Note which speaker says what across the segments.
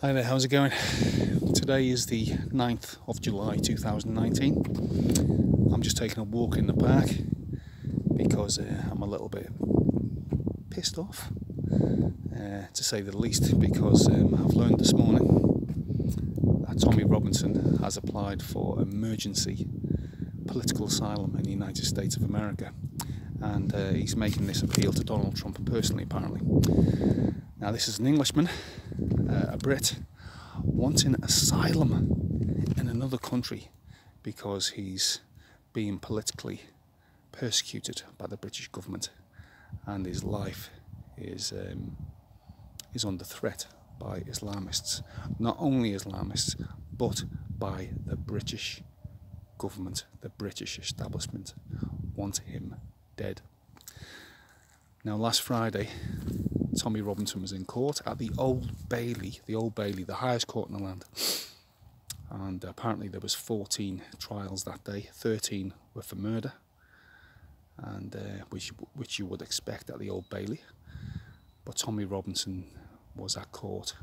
Speaker 1: Hi there, how's it going? Today is the 9th of July 2019. I'm just taking a walk in the park because I'm a little bit pissed off, to say the least, because I've learned this morning that Tommy Robinson has applied for emergency political asylum in the United States of America, and he's making this appeal to Donald Trump personally, apparently. Now, this is an Englishman, a Brit, wanting asylum in another country because he's being politically persecuted by the British government, and his life is under threat by Islamists. Not only Islamists, but by the British government. The British establishment want him dead. Now, last Friday, Tommy Robinson was in court at the Old Bailey, the highest court in the land. And apparently there was 14 trials that day. 13 were for murder, and which you would expect at the Old Bailey. But Tommy Robinson was at court.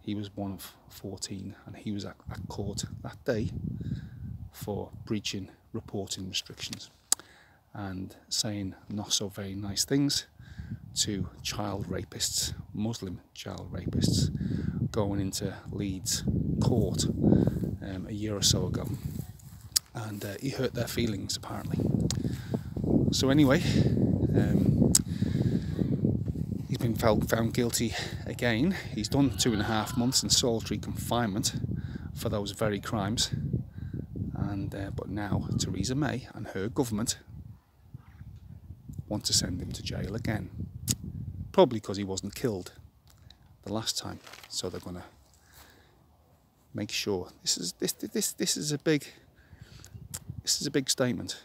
Speaker 1: He was one of 14, and he was at court that day for breaching reporting restrictions and saying not so very nice things to child rapists, Muslim child rapists, going into Leeds court a year or so ago, and he hurt their feelings apparently. So anyway, he's been found guilty again. He's done 2.5 months in solitary confinement for those very crimes, and but now Theresa May and her government want to send him to jail again. Probably because he wasn't killed the last time, so they're going to make sure. This is a big statement,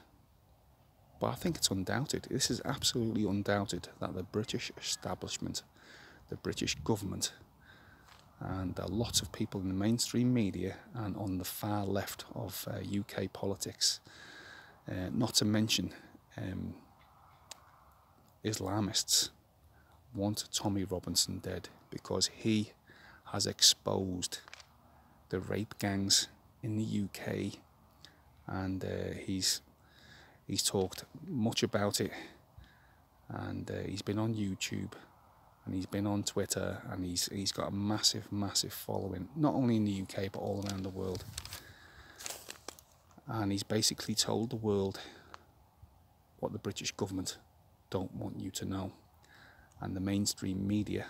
Speaker 1: but I think it's undoubted. This is absolutely undoubted that the British establishment, the British government, and lots of people in the mainstream media and on the far left of UK politics, not to mention Islamists, want Tommy Robinson dead because he has exposed the rape gangs in the UK, and he's talked much about it, and he's been on YouTube and he's been on Twitter, and he's got a massive following, not only in the UK but all around the world, and he's basically told the world what the British government don't want you to know, and the mainstream media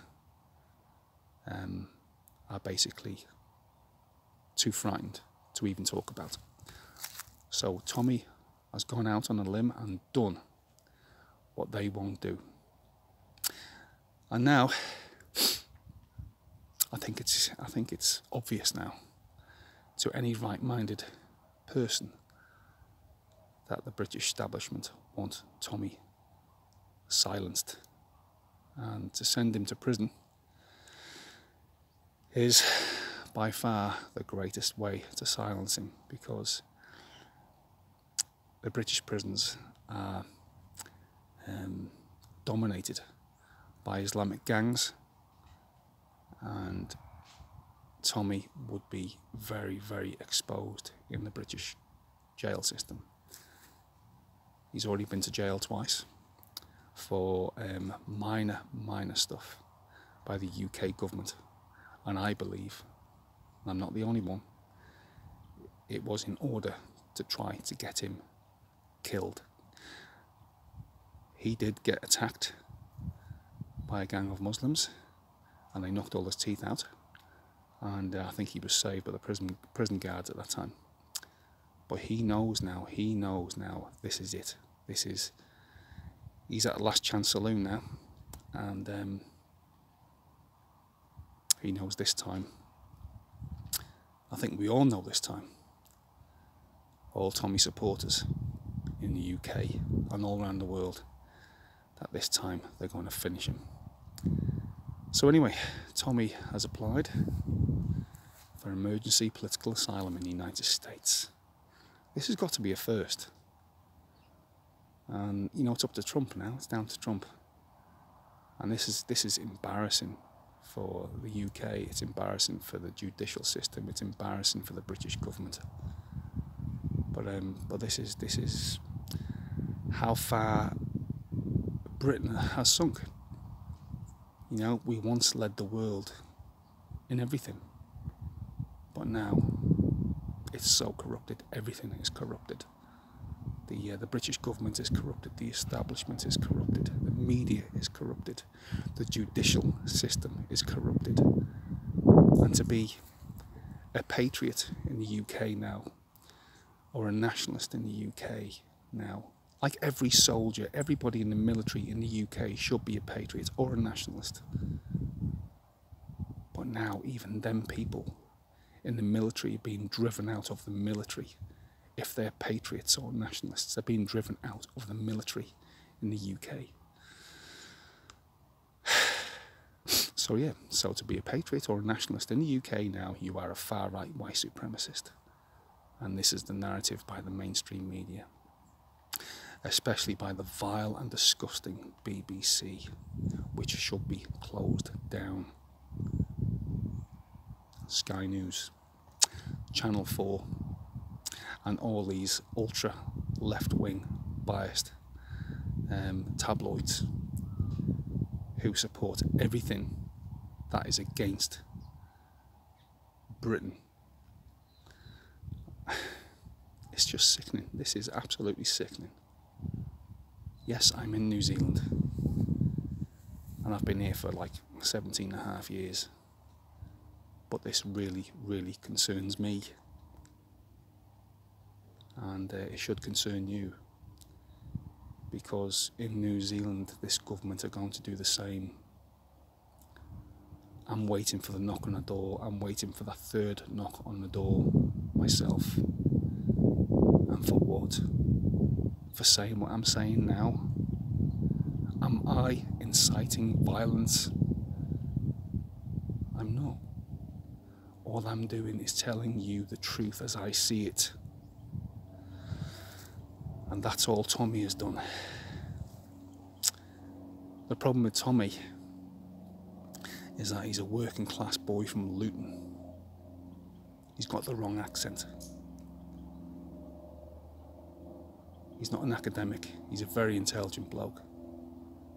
Speaker 1: are basically too frightened to even talk about. So Tommy has gone out on a limb and done what they won't do. And now I think it's obvious now to any right-minded person that the British establishment want Tommy silenced, and to send him to prison is by far the greatest way to silence him, because the British prisons are dominated by Islamic gangs, and Tommy would be very exposed in the British jail system. He's already been to jail twice for minor stuff by the UK government, and I believe, and I'm not the only one, it was in order to try to get him killed. He did get attacked by a gang of Muslims, and they knocked all his teeth out, and I think he was saved by the prison guards at that time. But he knows now, this is it. He's at a last chance saloon now, and he knows this time. I think we all know this time, all Tommy supporters in the UK and all around the world, that this time they're going to finish him. So anyway, Tommy has applied for emergency political asylum in the United States. This has got to be a first. And you know, it's up to Trump now. It's down to Trump, and this is embarrassing for the UK, it's embarrassing for the judicial system, it's embarrassing for the British government. But this is how far Britain has sunk. You know, we once led the world in everything, but now it's so corrupted. Everything is corrupted. The British government is corrupted. The establishment is corrupted. The media is corrupted. The judicial system is corrupted. And to be a patriot in the UK now, or a nationalist in the UK now, like every soldier, everybody in the military in the UK should be a patriot or a nationalist. But now even them people in the military are being driven out of the military. If they're patriots or nationalists, they're being driven out of the military in the UK. So yeah, so to be a patriot or a nationalist in the UK now, you are a far-right white supremacist. And this is the narrative by the mainstream media, especially by the vile and disgusting BBC, which should be closed down. Sky News, Channel 4, and all these ultra left-wing biased tabloids who support everything that is against Britain. It's just sickening. This is absolutely sickening. Yes, I'm in New Zealand, and I've been here for like 17 and a half years, but this really, really concerns me. And it should concern you, because in New Zealand this government are going to do the same. I'm waiting for the knock on the door. I'm waiting for that third knock on the door myself. And for what? For saying what I'm saying now? Am I inciting violence? I'm not. All I'm doing is telling you the truth as I see it. And that's all Tommy has done. The problem with Tommy is that he's a working class boy from Luton. He's got the wrong accent. He's not an academic. He's a very intelligent bloke.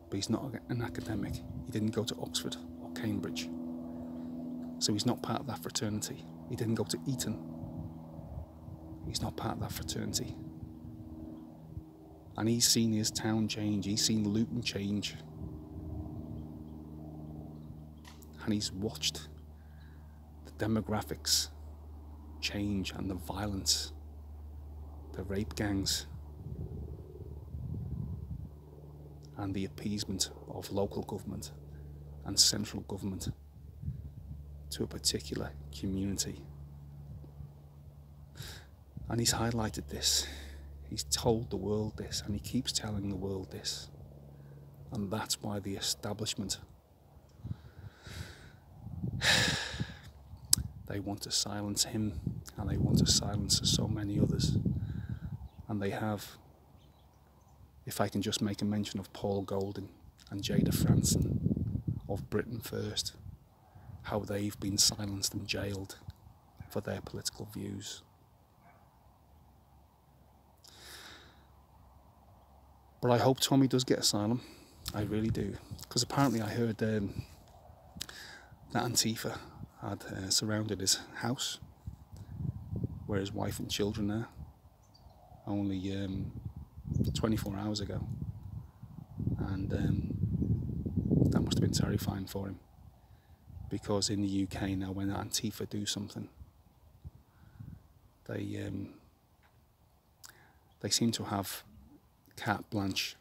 Speaker 1: But he's not an academic. He didn't go to Oxford or Cambridge. So he's not part of that fraternity. He didn't go to Eton. He's not part of that fraternity. And he's seen his town change, he's seen Luton change. And he's watched the demographics change and the violence, the rape gangs, and the appeasement of local government and central government to a particular community. And he's highlighted this. He's told the world this, and he keeps telling the world this. And that's why the establishment, they want to silence him, and they want to silence so many others. And they have. If I can just make a mention of Paul Golding and Jada Franson of Britain First, how they've been silenced and jailed for their political views. But I hope Tommy does get asylum. I really do. Because apparently I heard that Antifa had surrounded his house, where his wife and children are, only 24 hours ago. And that must have been terrifying for him. Because in the UK now, when Antifa do something, they seem to have carte blanche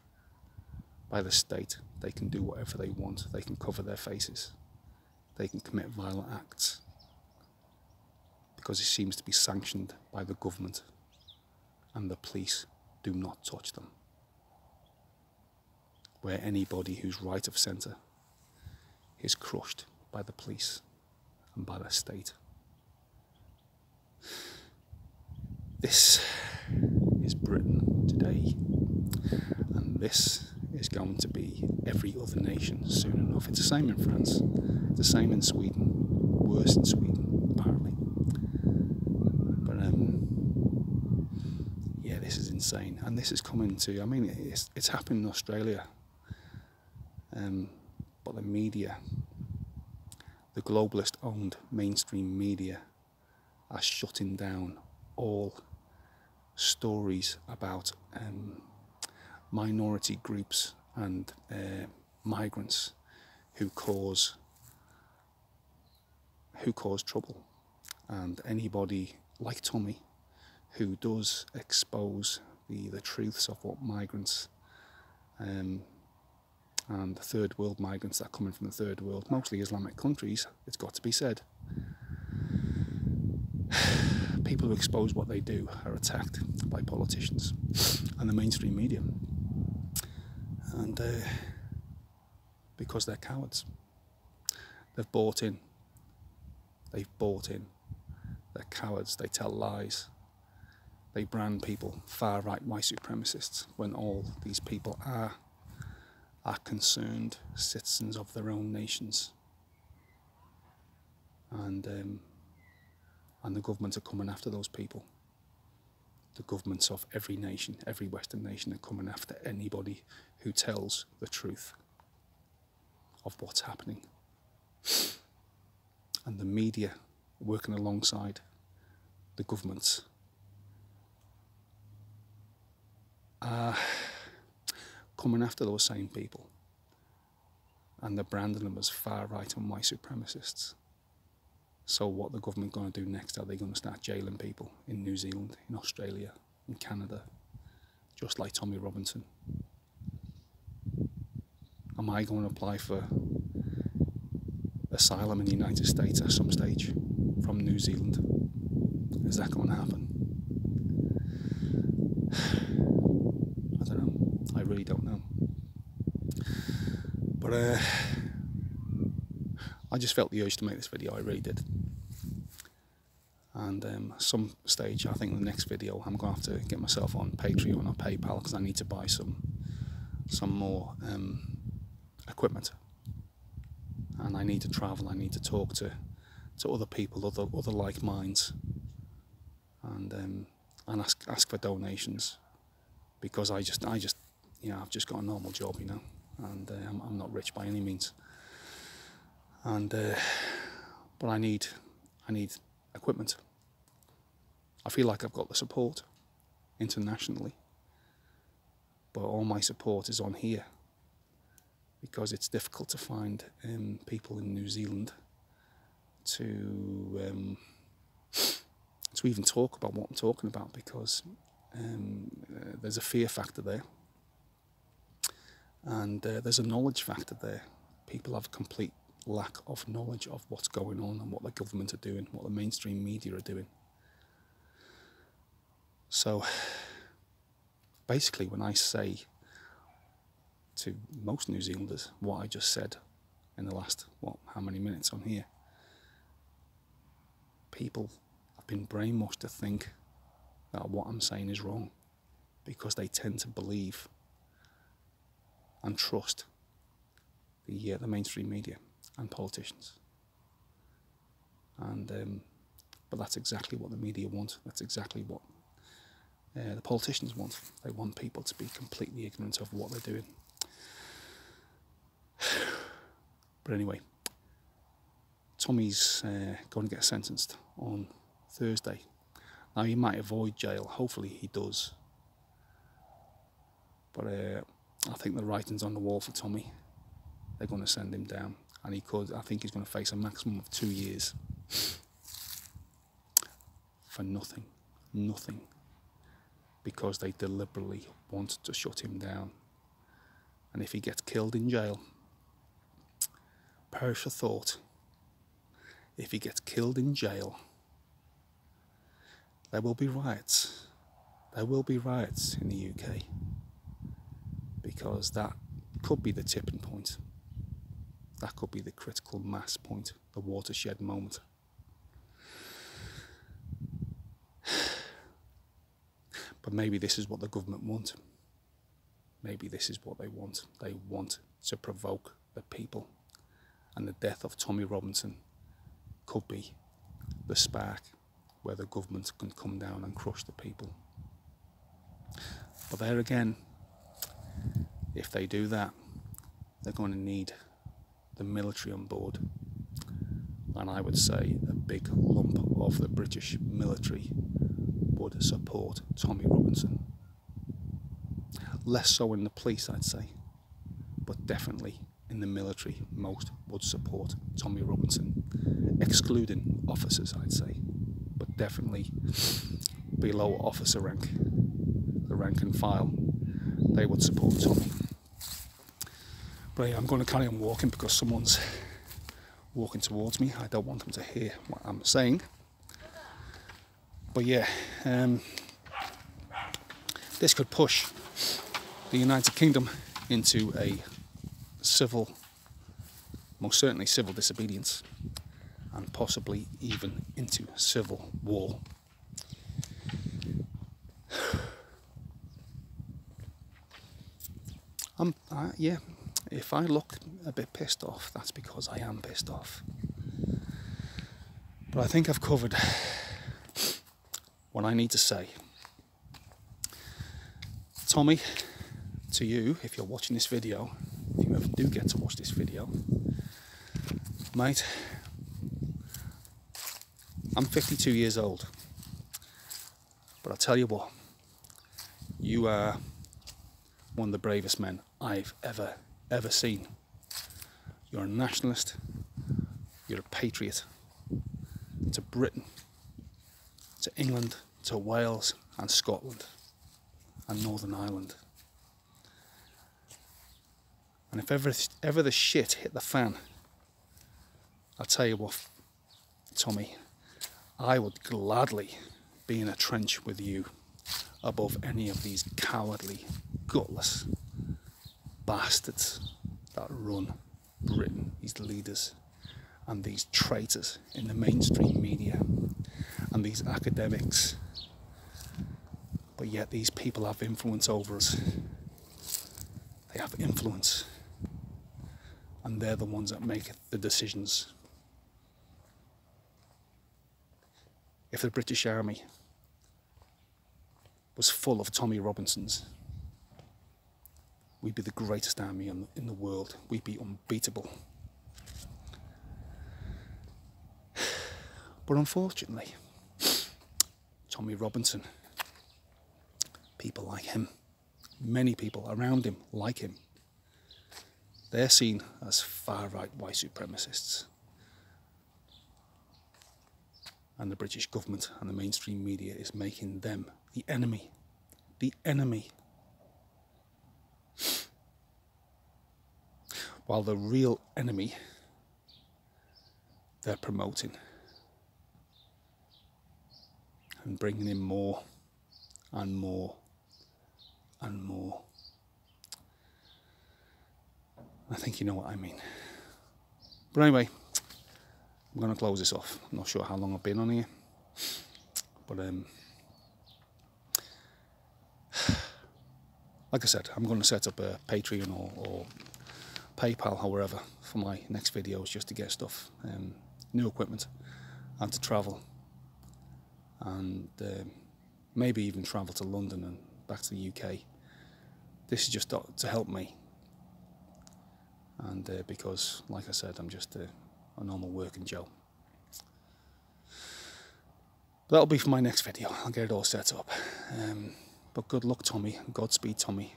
Speaker 1: by the state. They can do whatever they want. They can cover their faces. They can commit violent acts because it seems to be sanctioned by the government, and the police do not touch them. Where anybody who's right of centre is crushed by the police and by the state. This is Britain today, and this is going to be every other nation soon enough. It's the same in France, it's the same in Sweden, worse in Sweden apparently. But yeah, this is insane, and this is coming to, I mean, it's happened in Australia, but the media, the globalist owned mainstream media, are shutting down all stories about minority groups and migrants who cause trouble, and anybody like Tommy who does expose the truths of what migrants and the third world migrants that are coming from the third world, mostly Islamic countries, it's got to be said. People who expose what they do are attacked by politicians and the mainstream media, and because they're cowards. They've bought in. They're cowards. They tell lies. They brand people far-right white supremacists when all these people are concerned citizens of their own nations, and the governments are coming after those people. The governments of every nation, every Western nation, are coming after anybody who tells the truth of what's happening. And the media, working alongside the governments, are coming after those same people, and they're branding them as far-right and white supremacists. So what the government going to do next? Are they going to start jailing people in New Zealand, in Australia, in Canada, just like Tommy Robinson? Am I going to apply for asylum in the United States at some stage from New Zealand? Is that going to happen? I don't know. I really don't know. But I just felt the urge to make this video. I really did. And some stage, I think the next video, I'm going to have to get myself on Patreon or PayPal, because I need to buy some more equipment. And I need to travel. I need to talk to other people, other like minds, and ask for donations, because I just you know, I've just got a normal job, you know, and I'm not rich by any means. And but I need equipment. I feel like I've got the support internationally, but all my support is on here, because it's difficult to find people in New Zealand to even talk about what I'm talking about, because there's a fear factor there, and there's a knowledge factor there. People have a complete lack of knowledge of what's going on and what the government are doing, what the mainstream media are doing. So basically, when I say to most New Zealanders what I just said in the last, how many minutes on here, people have been brainwashed to think that what I'm saying is wrong, because they tend to believe and trust the mainstream media and politicians. And but that's exactly what the media want. That's exactly what the politicians want. They want people to be completely ignorant of what they're doing. But anyway, Tommy's going to get sentenced on Thursday. Now, he might avoid jail. Hopefully he does. But I think the writing's on the wall for Tommy. They're going to send him down. And I think he's going to face a maximum of 2 years. For nothing. Nothing. Because they deliberately want to shut him down. And if he gets killed in jail, perish the thought, if he gets killed in jail, there will be riots. There will be riots in the UK, because that could be the tipping point. That could be the critical mass point, the watershed moment. But maybe this is what the government want. maybe this is what they want. They want to provoke the people. And the death of Tommy Robinson could be the spark where the government can come down and crush the people. But there again, if they do that, they're going to need the military on board. And I would say a big lump of the British military would support Tommy Robinson. Less so in the police, I'd say, but definitely in the military, most would support Tommy Robinson, excluding officers, I'd say, but definitely below officer rank, the rank and file, they would support Tommy. But yeah, I'm going to carry on walking because someone's walking towards me. I don't want them to hear what I'm saying. But yeah, this could push the United Kingdom into a civil, most certainly civil disobedience, and possibly even into civil war. Yeah, if I look a bit pissed off, that's because I am pissed off. But I think I've covered what I need to say. Tommy, to you, if you're watching this video, if you ever do get to watch this video, mate, I'm 52 years old, but I'll tell you what, you are one of the bravest men I've ever seen. You're a nationalist, you're a patriot to Britain, to England, to Wales and Scotland and Northern Ireland. And if ever the shit hit the fan, I'll tell you what, Tommy, I would gladly be in a trench with you above any of these cowardly, gutless bastards that run Britain, these leaders and these traitors in the mainstream media and these academics. But yet these people have influence over us. They have influence. And they're the ones that make the decisions. If the British Army was full of Tommy Robinsons, we'd be the greatest army in the world. We'd be unbeatable. But unfortunately, Tommy Robinson, people like him, many people around him like him, they're seen as far-right white supremacists. And the British government and the mainstream media is making them the enemy. The enemy. While the real enemy they're promoting and bringing in more and more and more. I think you know what I mean. But anyway, I'm going to close this off. I'm not sure how long I've been on here, but like I said, I'm going to set up a Patreon or PayPal, however, for my next videos, just to get stuff, new equipment, and to travel, and maybe even travel to London and back to the UK. This is just to help me, and because, like I said, I'm just a normal working Joe. But that'll be for my next video. I'll get it all set up. But good luck, Tommy. Godspeed, Tommy.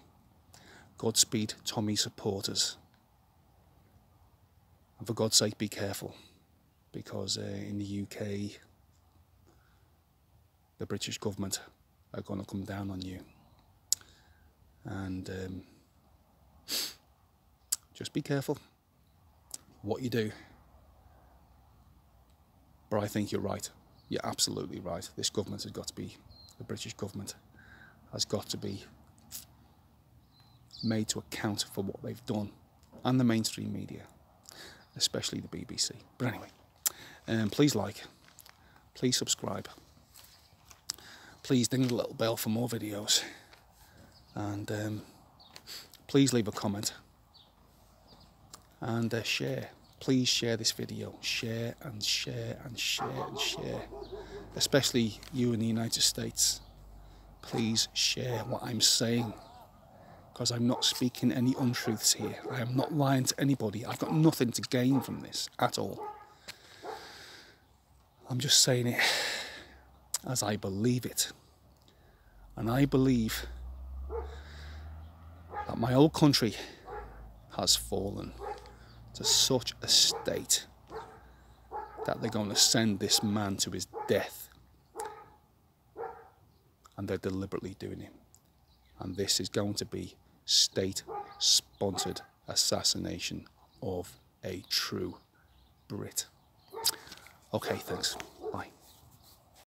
Speaker 1: Godspeed, Tommy supporters. And for God's sake, be careful, because in the UK, the British government are going to come down on you. And just be careful what you do. But I think you're right. You're absolutely right. This government has got to be, the British government has got to be made to account for what they've done, and the mainstream media, especially the BBC. But anyway, please like, please subscribe, please ding the little bell for more videos, and please leave a comment and share. Please share this video. Share and share and share and share. Especially you in the United States. Please share what I'm saying, because I'm not speaking any untruths here. I am not lying to anybody. I've got nothing to gain from this at all. I'm just saying it as I believe it. And I believe that my old country has fallen to such a state that they're going to send this man to his death. And they're deliberately doing it. And this is going to be state-sponsored assassination of a true Brit. Okay, thanks.